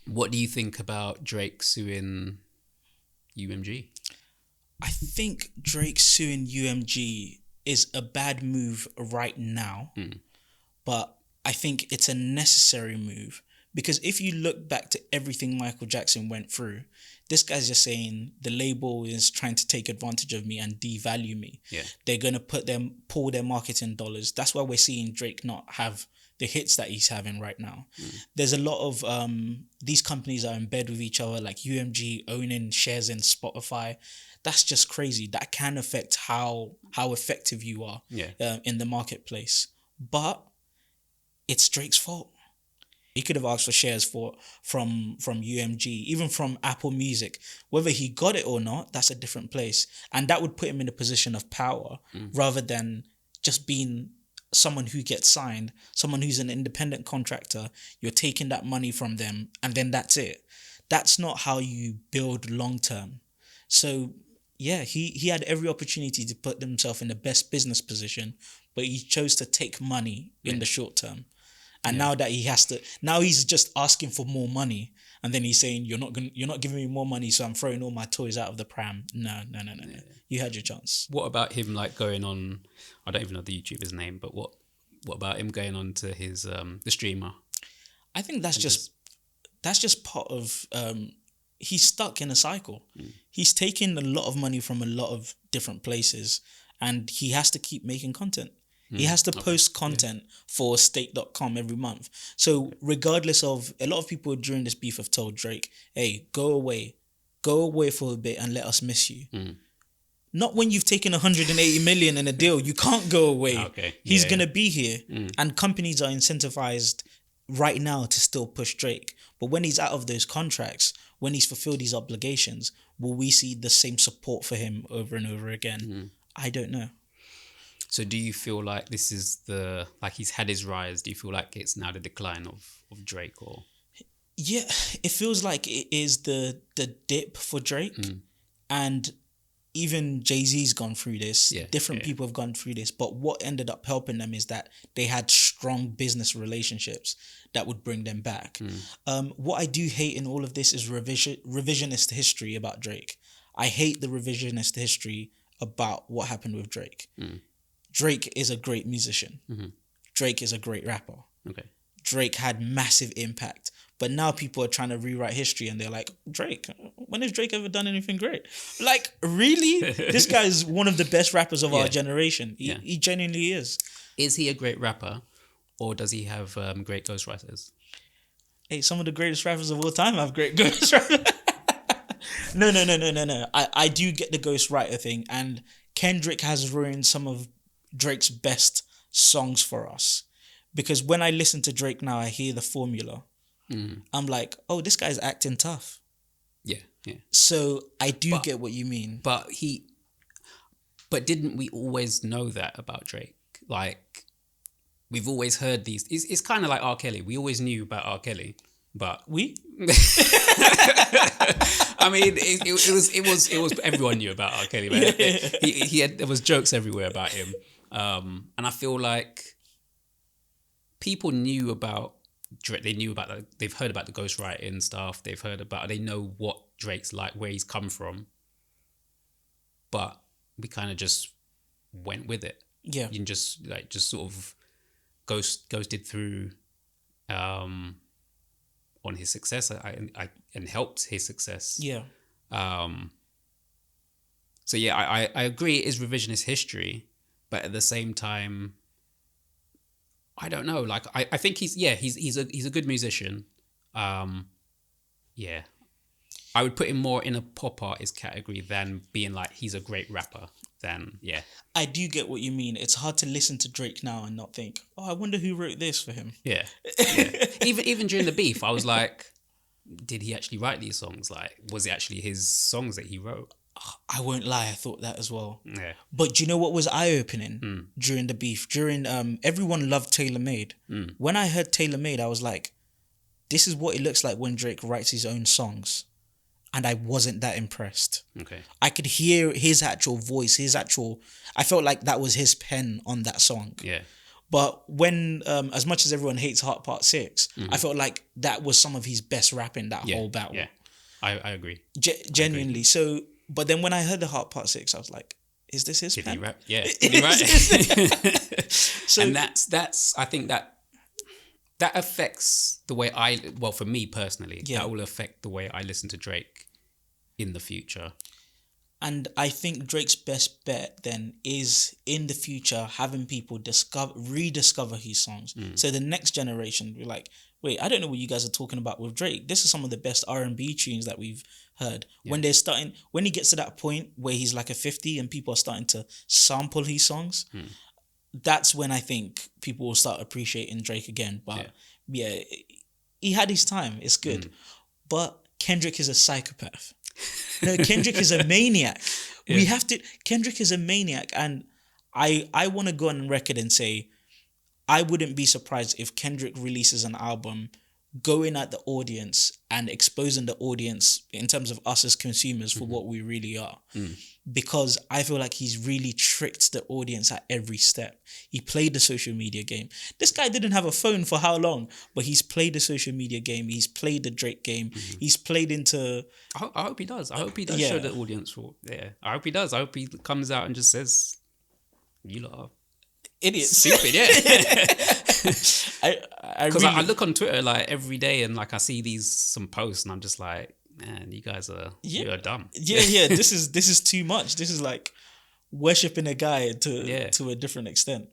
What do you think about Drake suing UMG? I think Drake suing UMG is a bad move right now, but I think it's a necessary move because if you look back to everything Michael Jackson went through, this guy's just saying the label is trying to take advantage of me and devalue me. Yeah. They're gonna pull their marketing dollars. That's why we're seeing Drake not have the hits that he's having right now. There's a lot of these companies are in bed with each other, like UMG owning shares in Spotify. That's just crazy. That can affect how effective you are in the marketplace. But it's Drake's fault. He could have asked for shares from UMG, even from Apple Music. Whether he got it or not, that's a different place. And that would put him in a position of power rather than just being someone who gets signed, someone who's an independent contractor. You're taking that money from them and then that's it. That's not how you build long term. So yeah, he had every opportunity to put himself in the best business position, but he chose to take money in the short term. And now that now he's just asking for more money, and then he's saying you're not giving me more money, so I'm throwing all my toys out of the pram. No. You had your chance. What about him like going on? I don't even know the YouTuber's name, but what about him going on to his the streamer? I think that's just part of he's stuck in a cycle. He's taking a lot of money from a lot of different places, and he has to keep making content. He has to post content for state.com every month. So regardless of, a lot of people during this beef have told Drake, hey, go away for a bit and let us miss you. Not when you've taken 180 million in a deal. You can't go away. Okay. He's going to be here. And companies are incentivized right now to still push Drake. But when he's out of those contracts, when he's fulfilled these obligations, will we see the same support for him over and over again? I don't know. So do you feel like this is like he's had his rise? Do you feel like it's now the decline of Drake or? Yeah, it feels like it is the dip for Drake. And even Jay-Z's gone through this. Different people have gone through this. But what ended up helping them is that they had strong business relationships that would bring them back. What I do hate in all of this is revisionist history about Drake. I hate the revisionist history about what happened with Drake. Drake is a great musician. Drake is a great rapper. Okay. Drake had massive impact. But now people are trying to rewrite history and they're like, Drake, when has Drake ever done anything great? Like, really? This guy is one of the best rappers of our generation. He genuinely is. Is he a great rapper or does he have great ghostwriters? Hey, some of the greatest rappers of all time have great ghostwriters. No. I do get the ghostwriter thing, and Kendrick has ruined some of Drake's best songs for us. Because when I listen to Drake now, I hear the formula. I'm like, oh, this guy's acting tough. Yeah. So I do get what you mean. But didn't we always know that about Drake? Like, we've always heard these. It's kind of like R. Kelly. We always knew about R. Kelly, but we. I mean, it was everyone knew about R. Kelly. Man. There was jokes everywhere about him, and I feel like people knew about Drake. They knew about they've heard about the ghostwriting stuff. They know what Drake's like, where he's come from, but we kind of just went with it. Yeah, you just sort of ghosted through on his success and helped his success. Yeah. So yeah, I agree it is revisionist history, but at the same time, I don't know. Like I think he's a good musician. Yeah. I would put him more in a pop artist category than being like he's a great rapper. I do get what you mean. It's hard to listen to Drake now and not think, oh, I wonder who wrote this for him. Yeah. Even during the beef, I was like, did he actually write these songs? Like, was it actually his songs that he wrote? I won't lie, I thought that as well. Yeah. But do you know what was eye-opening during the beef? Everyone loved Tailor Made. When I heard Tailor Made, I was like, this is what it looks like when Drake writes his own songs. And I wasn't that impressed. Okay. I could hear his actual voice, I felt like that was his pen on that song. Yeah. But when, as much as everyone hates Heart Part 6, I felt like that was some of his best rapping, that whole battle. Yeah, I agree. Genuinely. So, but then when I heard the Heart Part 6, I was like, is this his Did pen? he rap? Yeah, did he rap? So, and that's I think that affects the way for me personally, that will affect the way I listen to Drake in the future. And I think Drake's best bet then is in the future having people rediscover his songs. So the next generation be like, wait, I don't know what you guys are talking about with Drake. This is some of the best R&B tunes that we've heard. When he gets to that point where he's like a 50 and people are starting to sample his songs, that's when I think people will start appreciating Drake again. But yeah, he had his time. It's good. But Kendrick is a psychopath. No, Kendrick is a maniac. Kendrick is a maniac. And I want to go on record and say, I wouldn't be surprised if Kendrick releases an album going at the audience and exposing the audience in terms of us as consumers for what we really are. Because I feel like he's really tricked the audience at every step. He played the social media game. This guy didn't have a phone for how long? But he's played the social media game. He's played the Drake game. He's played into... I hope he does. I hope he does show the audience. I hope he does. I hope he comes out and just says, you lot are idiots. Stupid, Because I I look on Twitter like every day and like I see some posts and I'm just like, man, you guys are you're dumb. This is too much. This is like worshipping a guy to a different extent.